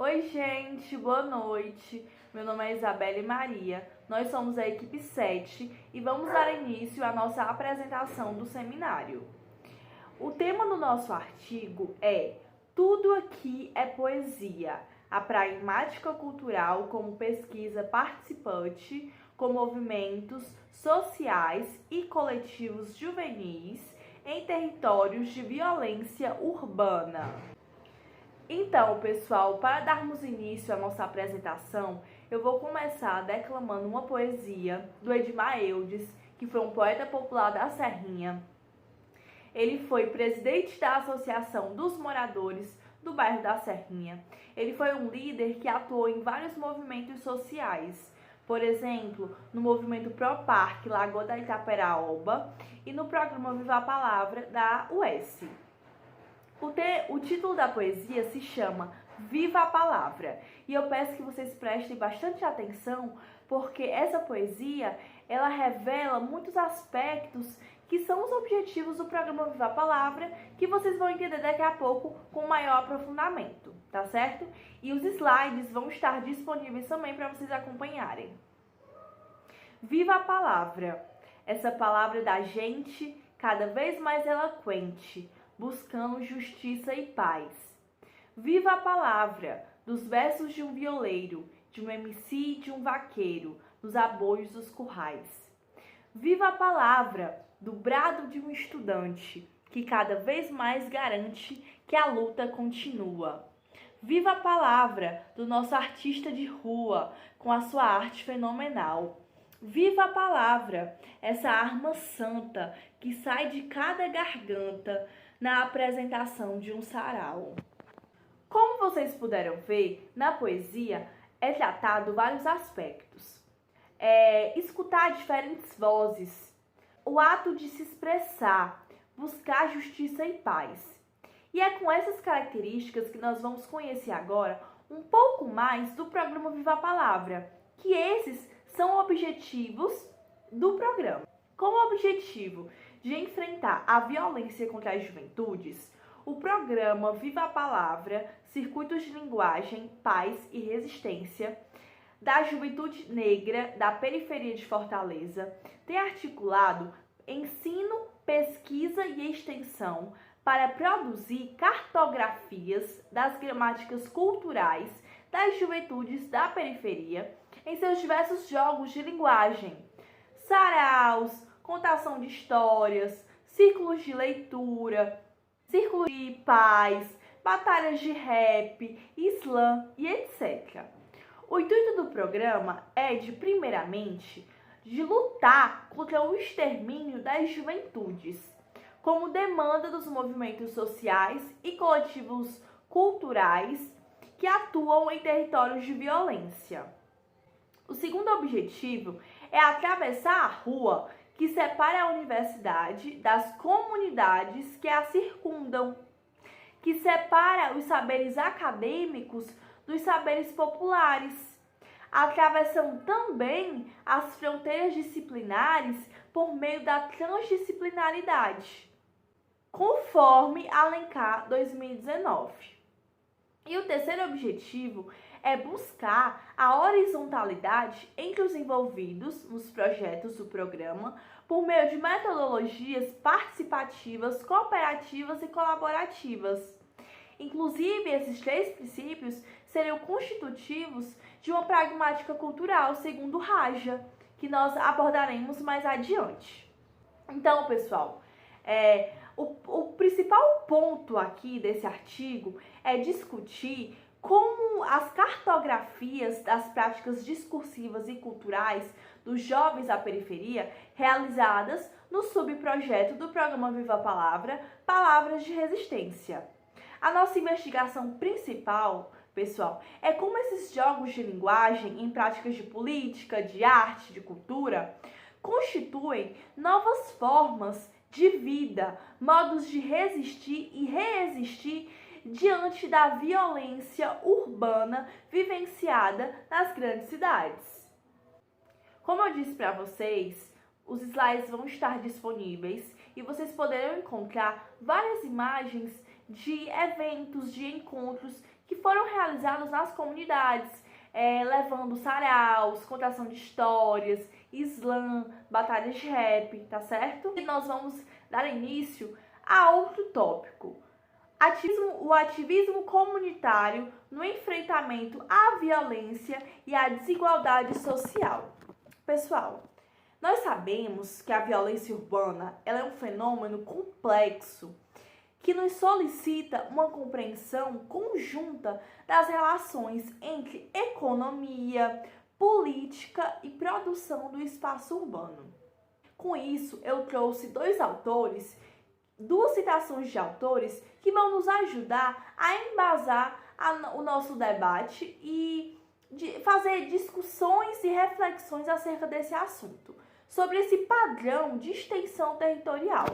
Oi, gente, boa noite. Meu nome é Isabelle Maria. Nós somos a equipe 7 e vamos dar início à nossa apresentação do seminário. O tema do nosso artigo é Tudo aqui é poesia, a pragmática cultural como pesquisa participante com movimentos sociais e coletivos juvenis em territórios de violência urbana. Então, pessoal, para darmos início à nossa apresentação, eu vou começar declamando uma poesia do Edmar Eudes, que foi um poeta popular da Serrinha. Ele foi presidente da Associação dos Moradores do bairro da Serrinha. Ele foi um líder que atuou em vários movimentos sociais, por exemplo, no movimento Pro Parque Lagoa da Itaperaoba e no programa Viva a Palavra da UES. O título da poesia se chama Viva a Palavra e eu peço que vocês prestem bastante atenção porque essa poesia ela revela muitos aspectos que são os objetivos do programa Viva a Palavra que vocês vão entender daqui a pouco com maior aprofundamento, tá certo? E os slides vão estar disponíveis também para vocês acompanharem. Viva a Palavra, essa palavra da gente cada vez mais eloquente, buscando justiça e paz. Viva a palavra dos versos de um violeiro, de um MC e de um vaqueiro, nos aboios dos currais. Viva a palavra do brado de um estudante, que cada vez mais garante que a luta continua. Viva a palavra do nosso artista de rua, com a sua arte fenomenal. Viva a palavra, essa arma santa que sai de cada garganta na apresentação de um sarau. Como vocês puderam ver, na poesia é tratado vários aspectos. Escutar diferentes vozes, o ato de se expressar, buscar justiça e paz. E é com essas características que nós vamos conhecer agora um pouco mais do programa Viva a Palavra, que esses são objetivos do programa. Com o objetivo de enfrentar a violência contra as juventudes, o programa Viva a Palavra, Circuitos de Linguagem, Paz e Resistência, da Juventude Negra da Periferia de Fortaleza, tem articulado ensino, pesquisa e extensão para produzir cartografias das gramáticas culturais das juventudes da periferia em seus diversos jogos de linguagem, saraus, contação de histórias, círculos de leitura, círculos de paz, batalhas de rap, slam e etc. O intuito do programa é primeiramente, de lutar contra o extermínio das juventudes, como demanda dos movimentos sociais e coletivos culturais que atuam em territórios de violência. O segundo objetivo é atravessar a rua que separa a universidade das comunidades que a circundam, que separa os saberes acadêmicos dos saberes populares, atravessando também as fronteiras disciplinares por meio da transdisciplinaridade, conforme Alencar 2019. E o terceiro objetivo é buscar a horizontalidade entre os envolvidos nos projetos do programa por meio de metodologias participativas, cooperativas e colaborativas. Inclusive, esses três princípios seriam constitutivos de uma pragmática cultural, segundo Raja, que nós abordaremos mais adiante. Então, pessoal, o principal ponto aqui desse artigo é discutir como as cartografias das práticas discursivas e culturais dos jovens da periferia realizadas no subprojeto do programa Viva a Palavra, Palavras de Resistência. A nossa investigação principal, pessoal, é como esses jogos de linguagem em práticas de política, de arte, de cultura, constituem novas formas de vida, modos de resistir e reexistir diante da violência urbana vivenciada nas grandes cidades. Como eu disse para vocês, os slides vão estar disponíveis e vocês poderão encontrar várias imagens de eventos, de encontros que foram realizados nas comunidades, levando saraus, contação de histórias, slam, batalhas de rap, tá certo? E nós vamos dar início a outro tópico. O ativismo comunitário no enfrentamento à violência e à desigualdade social. Pessoal, nós sabemos que a violência urbana ela é um fenômeno complexo que nos solicita uma compreensão conjunta das relações entre economia, política e produção do espaço urbano. Com isso, eu trouxe duas citações de autores que vão nos ajudar a embasar o nosso debate e fazer discussões e reflexões acerca desse assunto, sobre esse padrão de extensão territorial.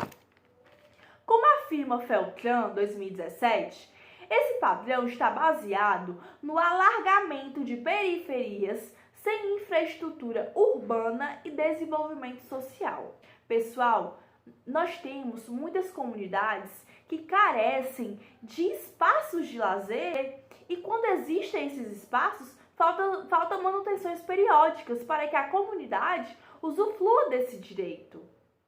Como afirma Feltran, 2017, esse padrão está baseado no alargamento de periferias sem infraestrutura urbana e desenvolvimento social. Pessoal, nós temos muitas comunidades que carecem de espaços de lazer e quando existem esses espaços, faltam manutenções periódicas para que a comunidade usufrua desse direito.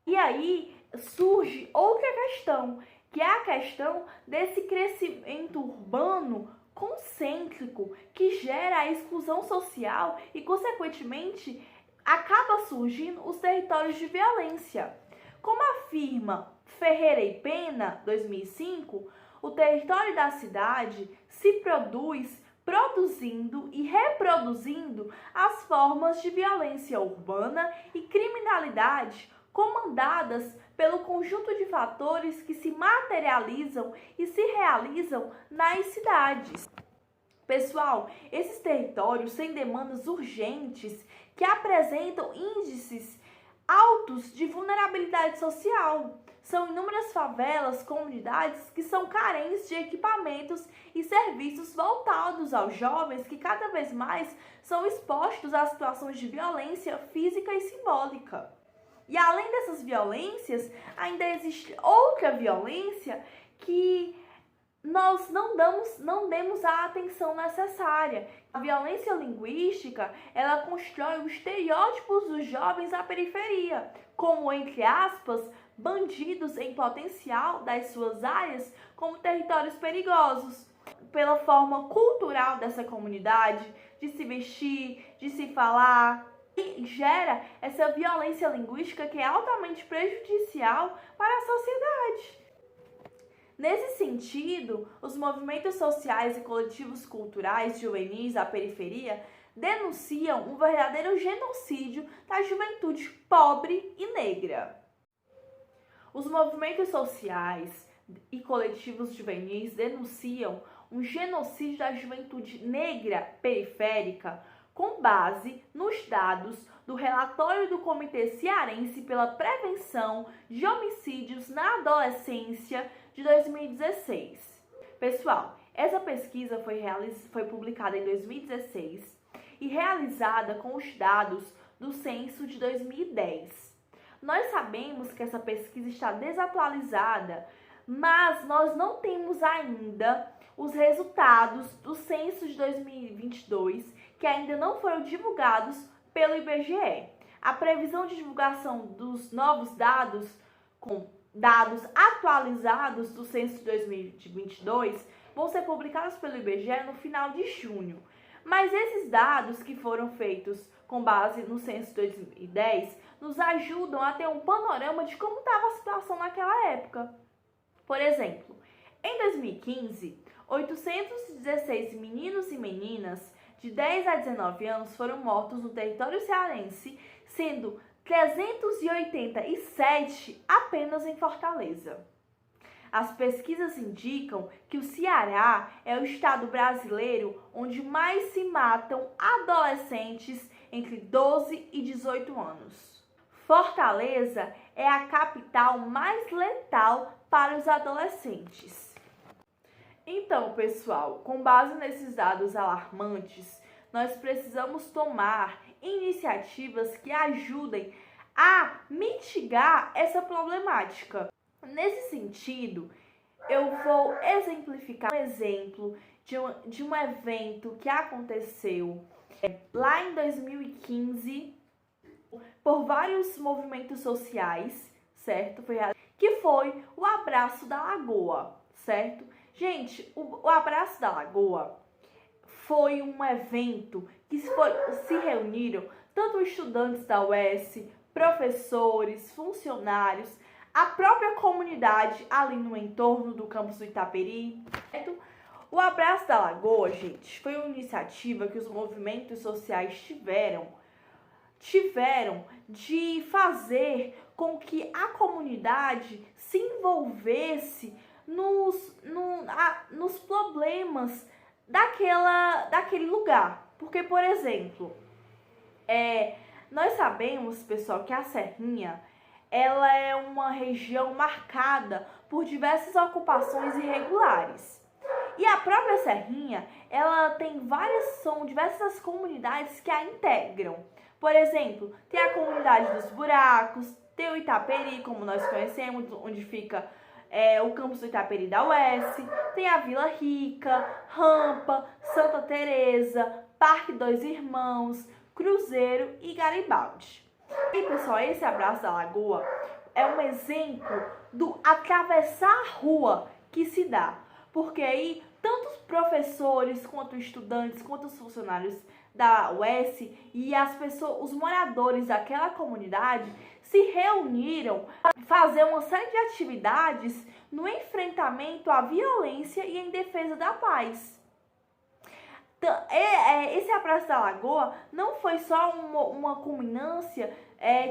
E aí surge outra questão, que é a questão desse crescimento urbano concêntrico que gera a exclusão social e, consequentemente, acaba surgindo os territórios de violência. Como afirma Ferreira e Pena, 2005, o território da cidade se produz produzindo e reproduzindo as formas de violência urbana e criminalidade comandadas pelo conjunto de fatores que se materializam e se realizam nas cidades. Pessoal, esses territórios têm demandas urgentes que apresentam índices altos de vulnerabilidade social. São inúmeras favelas, comunidades que são carentes de equipamentos e serviços voltados aos jovens que cada vez mais são expostos a situações de violência física e simbólica. E além dessas violências, ainda existe outra violência que nós não demos a atenção necessária. A violência linguística, ela constrói os estereótipos dos jovens à periferia, como, entre aspas, bandidos em potencial das suas áreas como territórios perigosos, pela forma cultural dessa comunidade, de se vestir, de se falar, e gera essa violência linguística que é altamente prejudicial para a sociedade. Nesse sentido, os movimentos sociais e coletivos culturais juvenis à periferia denunciam um verdadeiro genocídio da juventude pobre e negra. Os movimentos sociais e coletivos juvenis denunciam um genocídio da juventude negra periférica com base nos dados do relatório do Comitê Cearense pela Prevenção de Homicídios na Adolescência de 2016. Pessoal, essa pesquisa foi publicada em 2016 e realizada com os dados do censo de 2010. Nós sabemos que essa pesquisa está desatualizada, mas nós não temos ainda os resultados do censo de 2022, que ainda não foram divulgados pelo IBGE. A previsão de divulgação dos novos dados, com dados atualizados do censo de 2022, vão ser publicados pelo IBGE no final de junho. Mas esses dados que foram feitos com base no censo de 2010 nos ajudam a ter um panorama de como estava a situação naquela época. Por exemplo, em 2015, 816 meninos e meninas de 10 a 19 anos foram mortos no território cearense, sendo 387 apenas em Fortaleza. As pesquisas indicam que o Ceará é o estado brasileiro onde mais se matam adolescentes entre 12 e 18 anos. Fortaleza é a capital mais letal para os adolescentes. Então, pessoal, com base nesses dados alarmantes, nós precisamos tomar iniciativas que ajudem a mitigar essa problemática. Nesse sentido, eu vou exemplificar um exemplo de um evento que aconteceu lá em 2015 por vários movimentos sociais, certo? Que foi o Abraço da Lagoa, certo? Gente, o Abraço da Lagoa foi um evento que se reuniram tanto estudantes da UES, professores, funcionários, a própria comunidade ali no entorno do campus do Itaperi, certo? O Abraço da Lagoa, gente, foi uma iniciativa que os movimentos sociais tiveram de fazer com que a comunidade se envolvesse nos problemas daquele lugar. Porque, por exemplo, nós sabemos, pessoal, que a Serrinha ela é uma região marcada por diversas ocupações irregulares. E a própria Serrinha, ela tem são diversas comunidades que a integram. Por exemplo, tem a comunidade dos buracos, tem o Itaperi, como nós conhecemos, onde fica o campus do Itaperi da UES, tem a Vila Rica, Rampa, Santa Teresa, Parque Dois Irmãos, Cruzeiro e Garibaldi. E pessoal, esse Abraço da Lagoa é um exemplo do atravessar a rua que se dá, porque aí tanto os professores, quanto estudantes, quanto os funcionários da UES e os moradores daquela comunidade se reuniram para fazer uma série de atividades no enfrentamento à violência e em defesa da paz. Esse Abraço da Lagoa não foi só uma culminância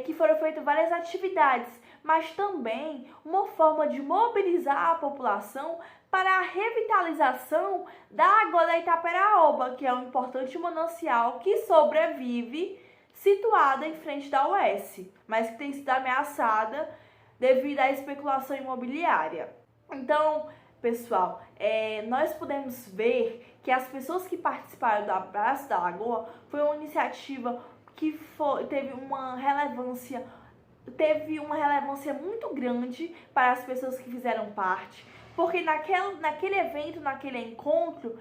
que foram feitas várias atividades, mas também uma forma de mobilizar a população para a revitalização da água da Itaperaoba, que é um importante manancial que sobrevive situada em frente da UES, mas que tem sido ameaçada devido à especulação imobiliária. Então, pessoal, nós podemos ver que as pessoas que participaram do Abraço da Lagoa foi uma iniciativa que teve uma relevância muito grande para as pessoas que fizeram parte, porque naquele evento, naquele encontro,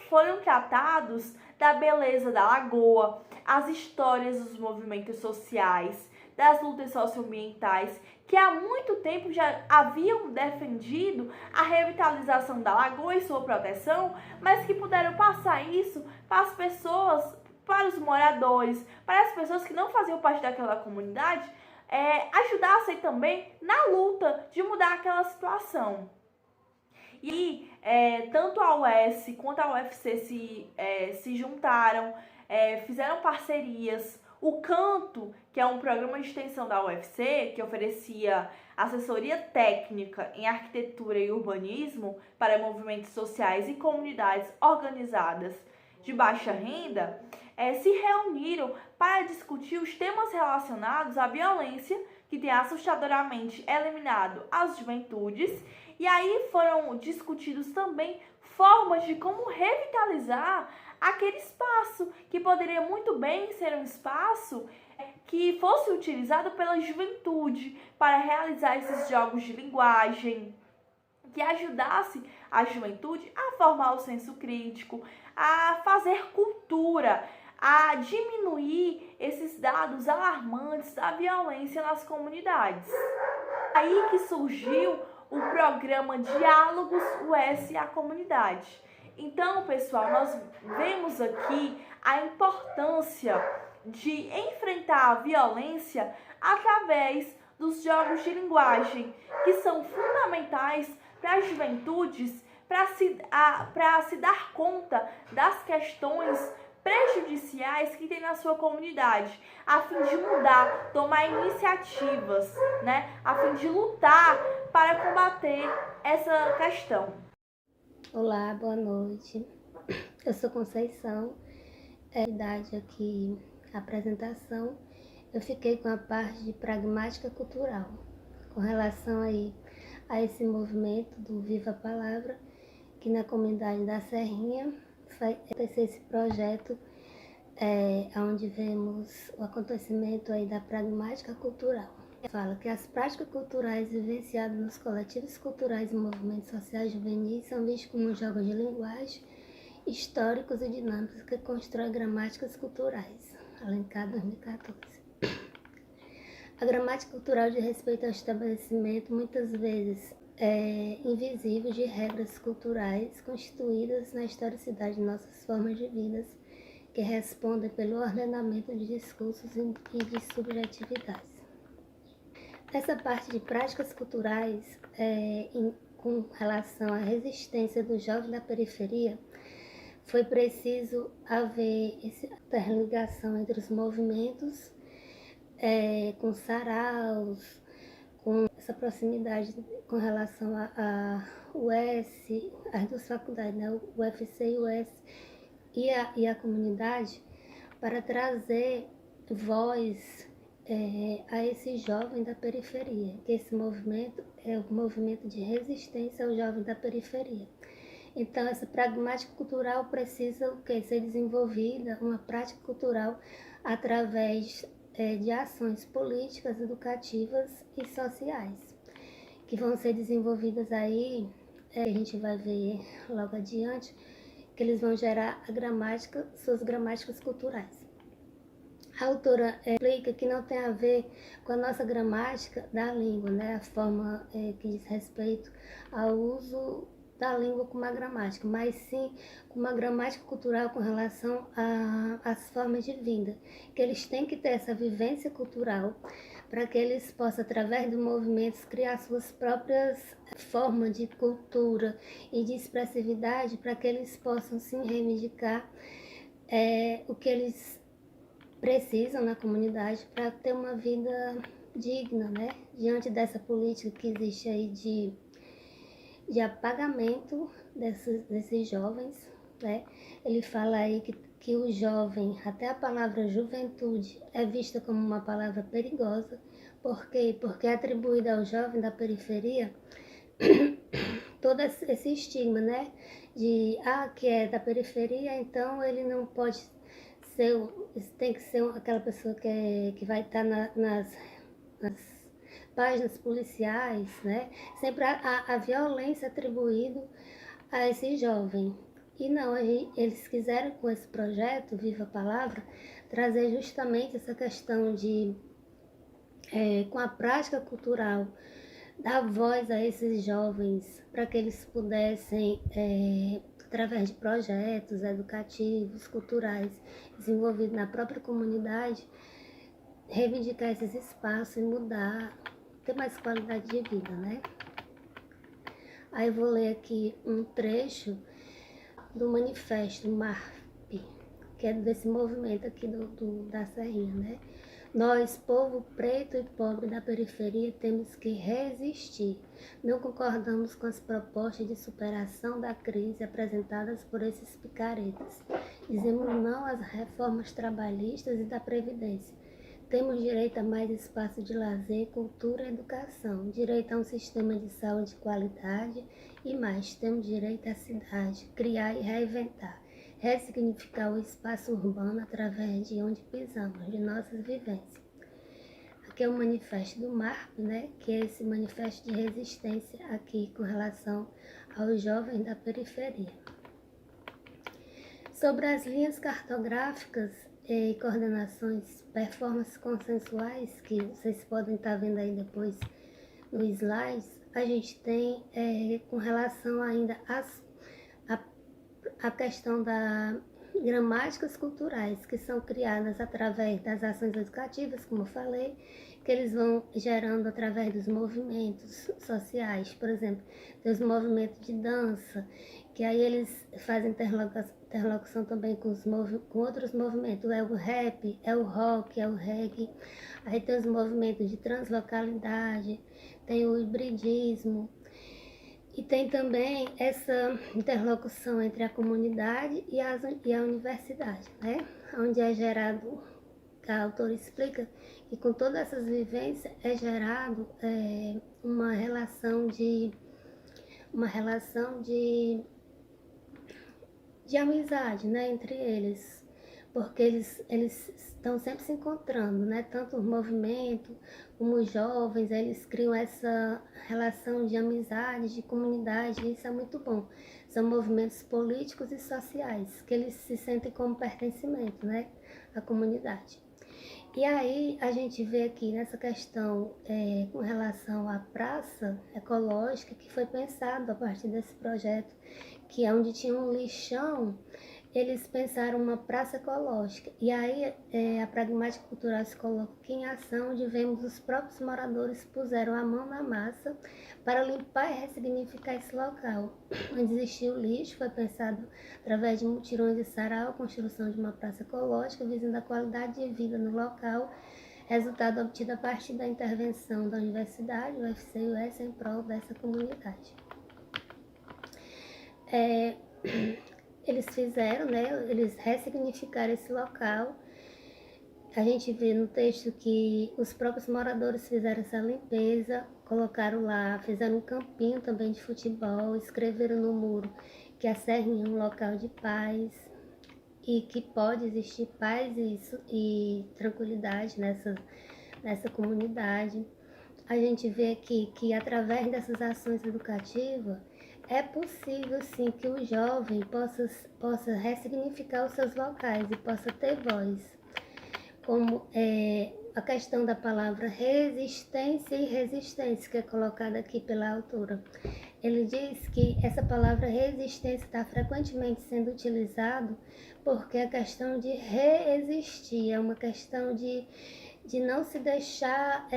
foram tratados da beleza da lagoa, as histórias dos movimentos sociais, das lutas socioambientais, que há muito tempo já haviam defendido a revitalização da lagoa e sua proteção, mas que puderam passar isso para as pessoas, para os moradores, para as pessoas que não faziam parte daquela comunidade, ajudassem também na luta de mudar aquela situação. E tanto a UES quanto a UFC se juntaram, fizeram parcerias. O Canto, que é um programa de extensão da UFC, que oferecia assessoria técnica em arquitetura e urbanismo para movimentos sociais e comunidades organizadas de baixa renda, se reuniram para discutir os temas relacionados à violência que tem assustadoramente eliminado as juventudes, e aí foram discutidos também formas de como revitalizar aquele espaço, que poderia muito bem ser um espaço que fosse utilizado pela juventude para realizar esses jogos de linguagem, que ajudasse a juventude a formar o senso crítico, a fazer cultura, a diminuir esses dados alarmantes da violência nas comunidades. Aí que surgiu o programa Diálogos UES e a Comunidade. Então, pessoal, nós vemos aqui a importância de enfrentar a violência através dos jogos de linguagem, que são fundamentais para as juventudes para se dar conta das questões prejudiciais que tem na sua comunidade, a fim de mudar, tomar iniciativas, né, a fim de lutar para combater essa questão. Olá, boa noite. Eu sou Conceição. Idade aqui, a apresentação, eu fiquei com a parte de pragmática cultural, com relação aí a esse movimento do Viva a Palavra, que na comunidade da Serrinha vai acontecer esse projeto, onde vemos o acontecimento aí da pragmática cultural. Fala que as práticas culturais vivenciadas nos coletivos culturais e movimentos sociais juvenis são vistos como jogos de linguagem históricos e dinâmicos que constroem gramáticas culturais. Alencar 2014. A gramática cultural diz respeito ao estabelecimento, muitas vezes invisível, de regras culturais constituídas na historicidade de nossas formas de vidas, que respondem pelo ordenamento de discursos e de subjetividades. Essa parte de práticas culturais, com relação à resistência do jovem da periferia, foi preciso haver essa interligação entre os movimentos, com saraus, com essa proximidade com relação a US, as duas faculdades, né, o UFC e o US, e a comunidade, para trazer voz a esse jovem da periferia, que esse movimento é o movimento de resistência ao jovem da periferia. Então, essa pragmática cultural precisa ser desenvolvida, uma prática cultural através de ações políticas, educativas e sociais, que vão ser desenvolvidas aí, a gente vai ver logo adiante, que eles vão gerar a gramática, suas gramáticas culturais. A autora explica que não tem a ver com a nossa gramática da língua, né? A forma que diz respeito ao uso da língua como uma gramática, mas sim com uma gramática cultural com relação às formas de vida, que eles têm que ter essa vivência cultural para que eles possam, através dos movimentos, criar suas próprias formas de cultura e de expressividade, para que eles possam sim reivindicar o que eles precisam na comunidade para ter uma vida digna, né? Diante dessa política que existe aí de apagamento desses jovens, né? Ele fala aí que o jovem, até a palavra juventude, é vista como uma palavra perigosa. Por quê? Porque é atribuída ao jovem da periferia todo esse estigma, né? De, que é da periferia, então ele não pode ser, tem que ser aquela pessoa que vai estar nas páginas policiais, né? Sempre a violência atribuída a esse jovem. E não, eles quiseram com esse projeto, Viva a Palavra, trazer justamente essa questão de, com a prática cultural, dar voz a esses jovens para que eles pudessem, através de projetos educativos, culturais, desenvolvidos na própria comunidade, reivindicar esses espaços e mudar, ter mais qualidade de vida, né? Aí eu vou ler aqui um trecho do manifesto MARP, que é desse movimento aqui da Serrinha, né? Nós, povo preto e pobre da periferia, temos que resistir. Não concordamos com as propostas de superação da crise apresentadas por esses picaretas. Dizemos não às reformas trabalhistas e da Previdência. Temos direito a mais espaço de lazer, cultura e educação, direito a um sistema de saúde de qualidade e mais, temos direito à cidade, criar e reinventar, ressignificar o espaço urbano através de onde pisamos, de nossas vivências. Aqui é o manifesto do MARP, né, que é esse manifesto de resistência aqui com relação aos jovens da periferia. Sobre as linhas cartográficas e coordenações, performances consensuais, que vocês podem estar vendo aí depois no slides, a gente tem com relação ainda a questão das gramáticas culturais, que são criadas através das ações educativas, como eu falei, que eles vão gerando através dos movimentos sociais. Por exemplo, tem os movimentos de dança, que aí eles fazem interlocução também com outros movimentos. É o rap, é o rock, é o reggae. Aí tem os movimentos de translocalidade, tem o hibridismo. E tem também essa interlocução entre a comunidade e a universidade, né? Onde é gerado, a autora explica que com todas essas vivências é gerado uma relação de amizade, né, entre eles. porque eles estão sempre se encontrando, né? Tanto o movimento como os jovens, eles criam essa relação de amizade, de comunidade, e isso é muito bom. São movimentos políticos e sociais, que eles se sentem como pertencimento, né? À comunidade. E aí a gente vê aqui nessa questão com relação à praça ecológica, que foi pensado a partir desse projeto, que é onde tinha um lixão, eles pensaram uma praça ecológica. E aí a pragmática cultural se coloca em ação, onde vemos os próprios moradores puseram a mão na massa para limpar e ressignificar esse local. Onde existia o lixo, foi pensado através de mutirões de sarau, a construção de uma praça ecológica, visando a qualidade de vida no local, resultado obtido a partir da intervenção da universidade, o UFC e o US, em prol dessa comunidade. Eles fizeram, né? Eles ressignificaram esse local. A gente vê no texto que os próprios moradores fizeram essa limpeza, colocaram lá, fizeram um campinho também de futebol, escreveram no muro que a Serrinha é um local de paz e que pode existir paz e tranquilidade nessa comunidade. A gente vê aqui que através dessas ações educativas é possível sim que o jovem possa ressignificar os seus locais e possa ter voz, como a questão da palavra resistência e resistência, que é colocada aqui pela autora. Ele diz que essa palavra resistência está frequentemente sendo utilizada porque a questão de resistir é uma questão de não se deixar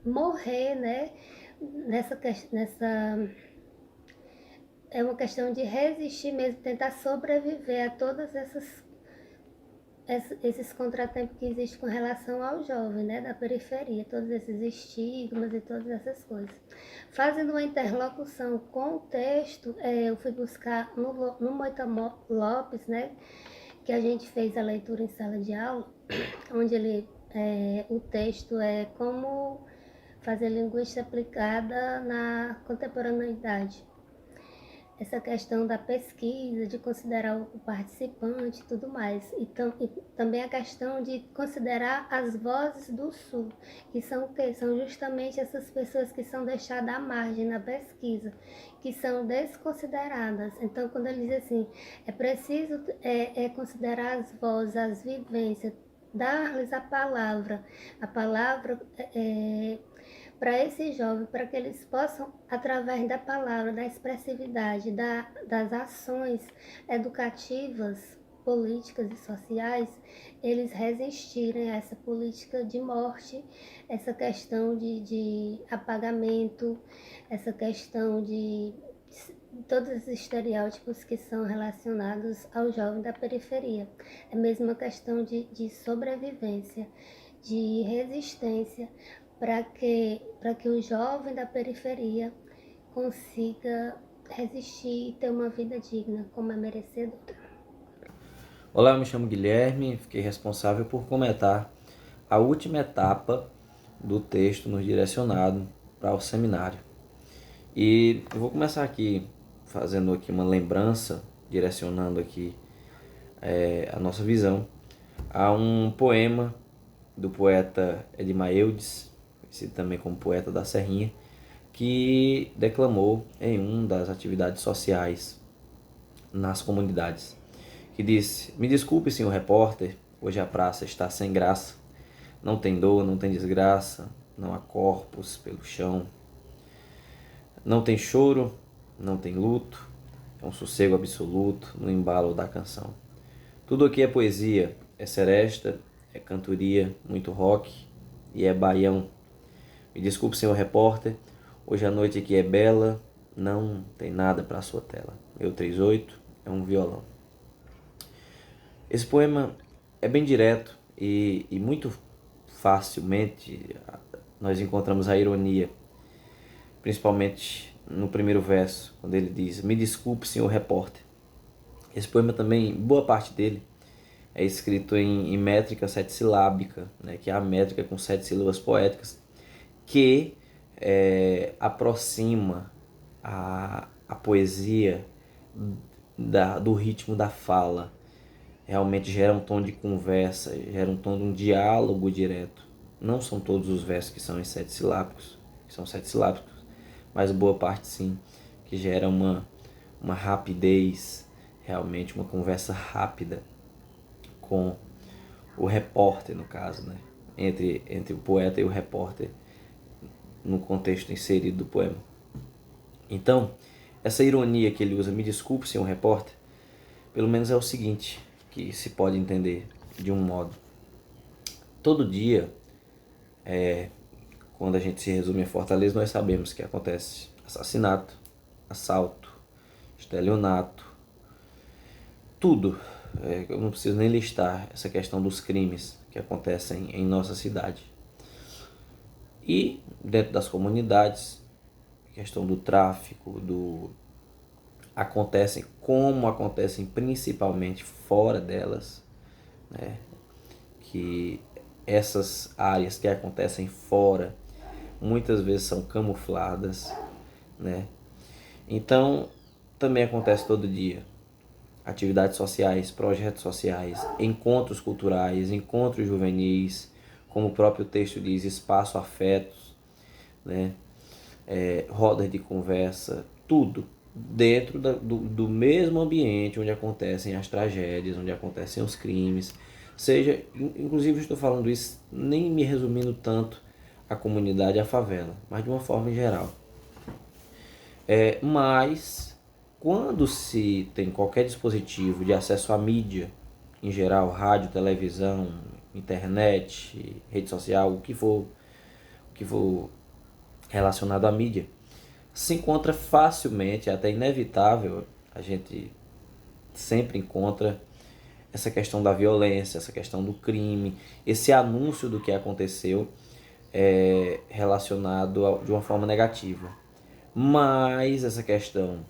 morrer, né? É uma questão de resistir mesmo, tentar sobreviver a todas esses contratempos que existem com relação ao jovem, né, da periferia, todos esses estigmas e todas essas coisas. Fazendo uma interlocução com o texto, eu fui buscar no Moita Lopes, né, que a gente fez a leitura em sala de aula, onde o texto é como fazer linguística aplicada na contemporaneidade. Essa questão da pesquisa, de considerar o participante e tudo mais. E também a questão de considerar as vozes do Sul, que são o quê? São justamente essas pessoas que são deixadas à margem na pesquisa, que são desconsideradas. Então, quando ele diz assim, é preciso considerar as vozes, as vivências, dar-lhes a palavra para esse jovem, para que eles possam, através da palavra, da expressividade, das ações educativas, políticas e sociais, eles resistirem a essa política de morte, essa questão de apagamento, essa questão de todos os estereótipos que são relacionados ao jovem da periferia. É mesmo uma questão de sobrevivência, de resistência, para que o jovem da periferia consiga resistir e ter uma vida digna, como é merecedor. Olá, eu me chamo Guilherme, fiquei responsável por comentar a última etapa do texto nos direcionado para o seminário. E eu vou começar aqui fazendo aqui uma lembrança, direcionando aqui a nossa visão a um poema do poeta Edmar Eudes, conhecido também como poeta da Serrinha, que declamou em uma das atividades sociais nas comunidades, que disse: "Me desculpe, senhor repórter, hoje a praça está sem graça, não tem dor, não tem desgraça, não há corpos pelo chão, não tem choro, não tem luto, é um sossego absoluto no embalo da canção. Tudo aqui é poesia, é seresta, é cantoria, muito rock e é baião. Me desculpe, senhor repórter, hoje a noite aqui é bela, não tem nada para sua tela. Meu 38 é um violão." Esse poema é bem direto e muito facilmente nós encontramos a ironia, principalmente no primeiro verso, quando ele diz: "Me desculpe, senhor repórter." Esse poema também, boa parte dele, é escrito em métrica sete-silábica, né, que é a métrica com 7 sílabas poéticas, que aproxima a poesia do ritmo da fala. realmente gera um tom de conversa, gera um tom de um diálogo direto. Não são todos os versos que são em 7 silábicos, mas boa parte sim, que gera uma rapidez, realmente uma conversa rápida com o repórter, no caso, né? Entre o poeta e o repórter, no contexto inserido do poema. Então, essa ironia que ele usa, me desculpe, senhor repórter, pelo menos é o seguinte, que se pode entender de um modo. Todo dia, quando a gente se resume em Fortaleza, nós sabemos que acontece assassinato, assalto, estelionato, tudo. Eu não preciso nem listar essa questão dos crimes que acontecem em nossa cidade. E dentro das comunidades, a questão do tráfico, acontecem principalmente fora delas, né? Que essas áreas que acontecem fora muitas vezes são camufladas, né? Então também acontece todo dia atividades sociais, projetos sociais, encontros culturais, encontros juvenis, como o próprio texto diz, espaço afetos, né? Rodas de conversa, tudo dentro do mesmo ambiente onde acontecem as tragédias, onde acontecem os crimes. Seja, inclusive estou falando isso nem me resumindo tanto a comunidade, a favela, mas de uma forma em geral. Mas quando se tem qualquer dispositivo de acesso à mídia, em geral, rádio, televisão, internet, rede social, o que for relacionado à mídia, se encontra facilmente, até inevitável, a gente sempre encontra essa questão da violência, essa questão do crime, esse anúncio do que aconteceu relacionado de uma forma negativa. Mas essa questão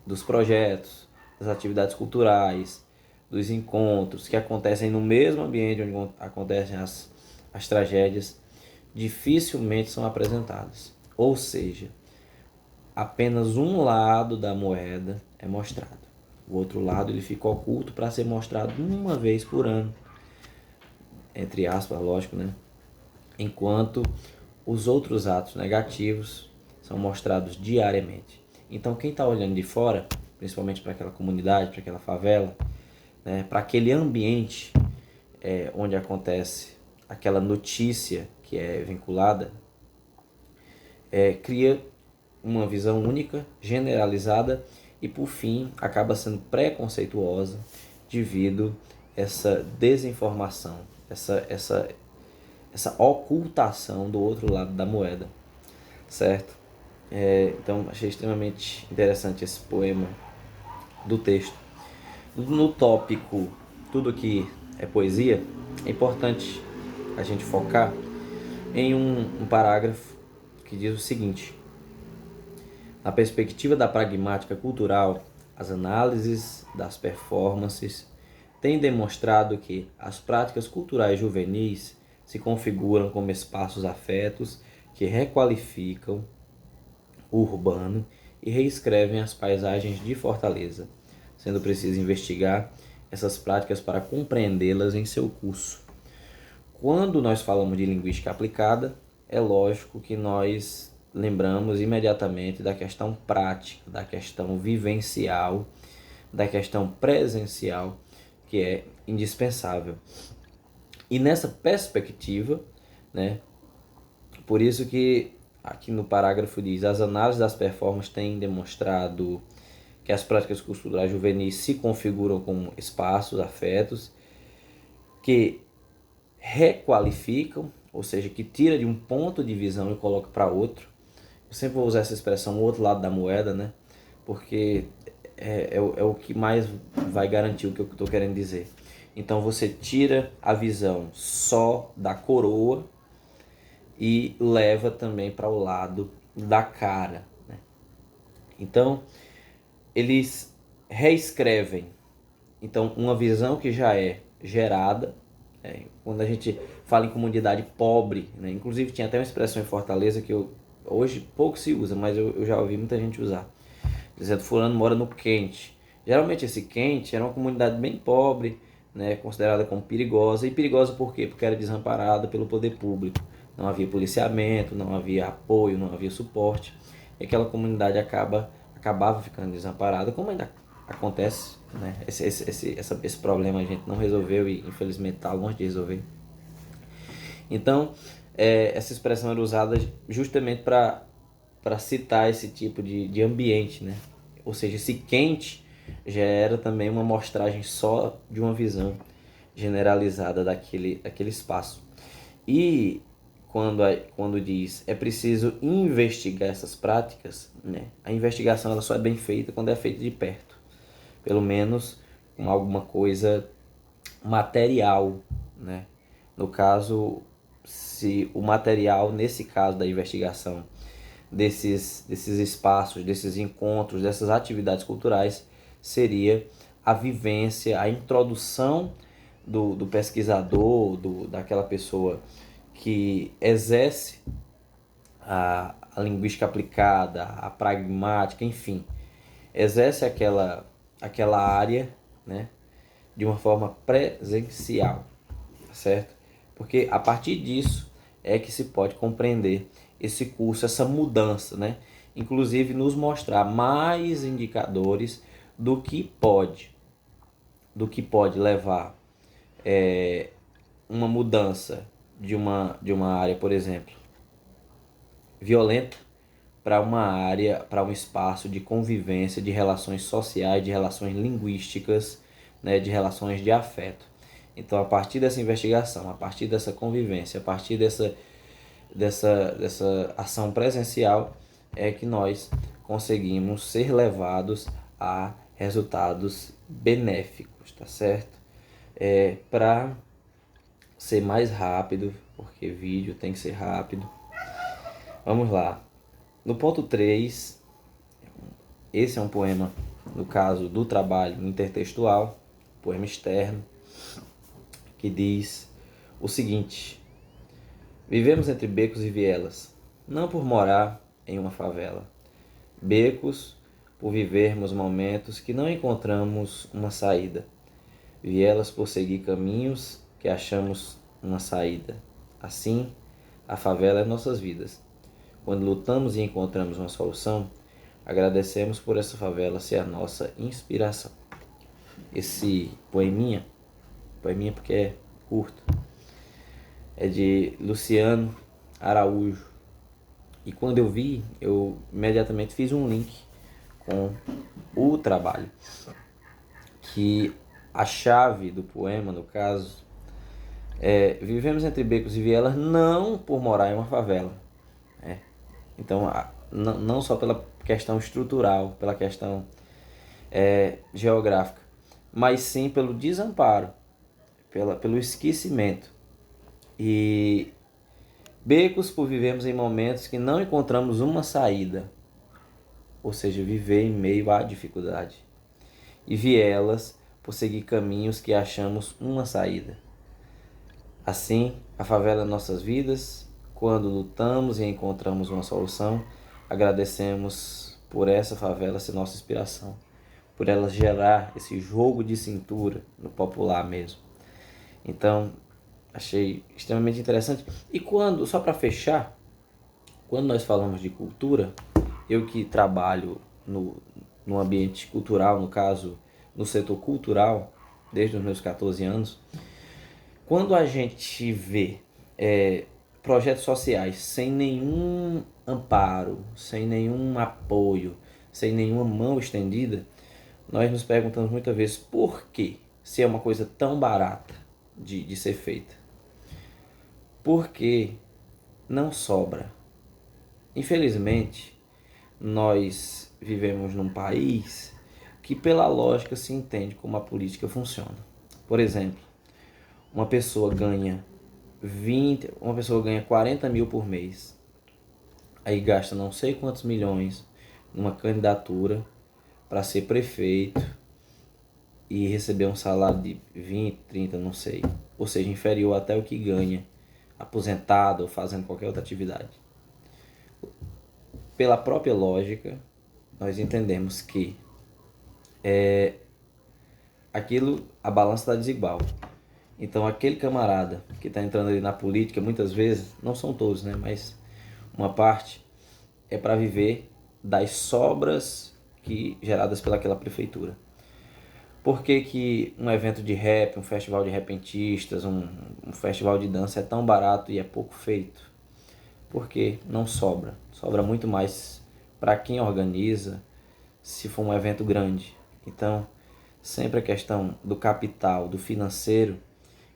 dos projetos, das atividades culturais, dos encontros que acontecem no mesmo ambiente onde acontecem as tragédias, dificilmente são apresentadas. Ou seja, apenas um lado da moeda é mostrado. O outro lado ele fica oculto para ser mostrado uma vez por ano, entre aspas, lógico, né? Enquanto os outros atos negativos são mostrados diariamente. Então quem está olhando de fora, principalmente para aquela comunidade, para aquela favela, né, para aquele ambiente onde acontece aquela notícia que é vinculada, cria uma visão única, generalizada e por fim acaba sendo preconceituosa devido a essa desinformação, essa ocultação do outro lado da moeda, certo? Então achei extremamente interessante esse poema do texto. No tópico tudo que é poesia, é importante a gente focar em um parágrafo que diz o seguinte: na perspectiva da pragmática cultural, as análises das performances têm demonstrado que as práticas culturais juvenis se configuram como espaços afetos que requalificam o urbano e reescrevem as paisagens de Fortaleza, sendo preciso investigar essas práticas para compreendê-las em seu curso. Quando nós falamos de linguística aplicada, é lógico que nós lembramos imediatamente da questão prática, da questão vivencial, da questão presencial, que é indispensável. E nessa perspectiva, né, por isso que aqui no parágrafo diz: as análises das performances têm demonstrado que as práticas culturais juvenis se configuram como espaços, afetos, que requalificam, ou seja, que tira de um ponto de visão e coloca para outro. Eu sempre vou usar essa expressão, o outro lado da moeda, né? Porque é o que mais vai garantir o que eu estou querendo dizer. Então você tira a visão só da coroa e leva também para o lado da cara, né? Então eles reescrevem uma visão que já é gerada. Quando a gente fala em comunidade pobre, né? Inclusive tinha até uma expressão em Fortaleza que hoje pouco se usa, mas eu já ouvi muita gente usar, dizendo fulano mora no quente. Geralmente esse quente era uma comunidade bem pobre, né, considerada como perigosa. E perigosa por quê? Porque era desamparada pelo poder público. Não havia policiamento, não havia apoio, não havia suporte. E aquela comunidade acabava ficando desamparada, como ainda acontece, né? Esse problema a gente não resolveu e infelizmente está longe de resolver. Então, essa expressão era usada justamente para citar esse tipo de ambiente, né? Ou seja, esse quente já era também uma amostragem só de uma visão generalizada daquele espaço. E quando diz é preciso investigar essas práticas, né? A investigação ela só é bem feita quando é feita de perto, pelo menos com alguma coisa material, né? No caso, se o material, nesse caso da investigação, desses espaços, desses encontros, dessas atividades culturais, seria a vivência, a introdução do pesquisador, daquela pessoa que exerce a linguística aplicada, a pragmática, enfim, exerce aquela área, né, de uma forma presencial, certo? Porque a partir disso é que se pode compreender esse curso, essa mudança, né? Inclusive nos mostrar mais indicadores do que pode levar uma mudança de uma área, por exemplo, violenta, para uma área, para um espaço de convivência, de relações sociais, de relações linguísticas, né, de relações de afeto. Então, a partir dessa investigação, a partir dessa convivência, a partir dessa ação presencial, é que nós conseguimos ser levados a resultados benéficos, tá certo? Para ser mais rápido, porque vídeo tem que ser rápido. Vamos lá. No ponto 3, esse é um poema, no caso do trabalho intertextual, poema externo, que diz o seguinte: vivemos entre becos e vielas, não por morar em uma favela. Becos por vivermos momentos que não encontramos uma saída. Vielas por seguir caminhos que achamos uma saída. Assim, a favela é nossas vidas. Quando lutamos e encontramos uma solução, agradecemos por essa favela ser a nossa inspiração. Esse poeminha porque é curto, é de Luciano Araújo. E quando eu vi, eu imediatamente fiz um link com o trabalho, que a chave do poema, no caso, vivemos entre becos e vielas não por morar em uma favela. Então, não só pela questão estrutural, pela questão geográfica, mas sim pelo desamparo, pelo esquecimento. E becos por vivemos em momentos que não encontramos uma saída, ou seja, viver em meio à dificuldade. E vielas por seguir caminhos que achamos uma saída. Assim, a favela é nossas vidas. Quando lutamos e encontramos uma solução, agradecemos por essa favela ser nossa inspiração, por ela gerar esse jogo de cintura no popular mesmo. Então, achei extremamente interessante. E só para fechar, quando nós falamos de cultura, eu que trabalho no ambiente cultural, no caso, no setor cultural, desde os meus 14 anos, quando a gente vê projetos sociais sem nenhum amparo, sem nenhum apoio, sem nenhuma mão estendida, nós nos perguntamos muitas vezes por que, se é uma coisa tão barata de ser feita, por que não sobra? Infelizmente, nós vivemos num país que pela lógica se entende como a política funciona. Por exemplo, uma pessoa ganha 40 mil por mês, aí gasta não sei quantos milhões numa candidatura para ser prefeito e receber um salário de 20, 30, não sei, ou seja, inferior até o que ganha aposentado ou fazendo qualquer outra atividade. Pela própria lógica, nós entendemos que a balança está desigual. Então aquele camarada que está entrando ali na política, muitas vezes, não são todos, né, mas uma parte, é para viver das sobras geradas pelaquela prefeitura. Por que que um evento de rap, um festival de repentistas, um festival de dança é tão barato e é pouco feito? Porque não sobra. Sobra muito mais para quem organiza se for um evento grande. Então, sempre a questão do capital, do financeiro,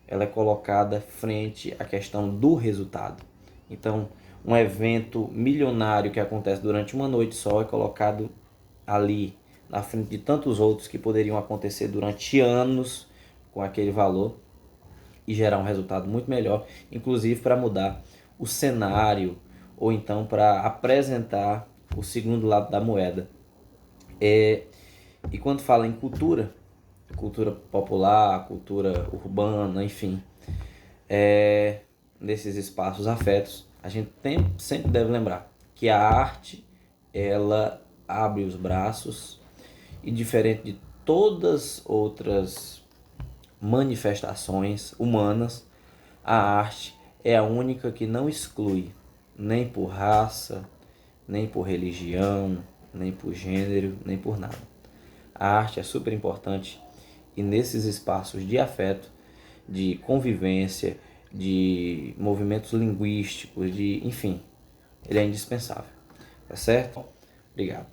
ela é colocada frente à questão do resultado. Então, um evento milionário que acontece durante uma noite só é colocado ali na frente de tantos outros que poderiam acontecer durante anos com aquele valor e gerar um resultado muito melhor, inclusive para mudar o cenário ou então para apresentar o segundo lado da moeda. E quando fala em cultura popular, cultura urbana, enfim, nesses espaços afetos, a gente sempre deve lembrar que a arte, ela abre os braços e, diferente de todas outras manifestações humanas, a arte é a única que não exclui, nem por raça, nem por religião, nem por gênero, nem por nada. A arte é super importante e nesses espaços de afeto, de convivência, de movimentos linguísticos, enfim, ele é indispensável. Tá certo? Obrigado.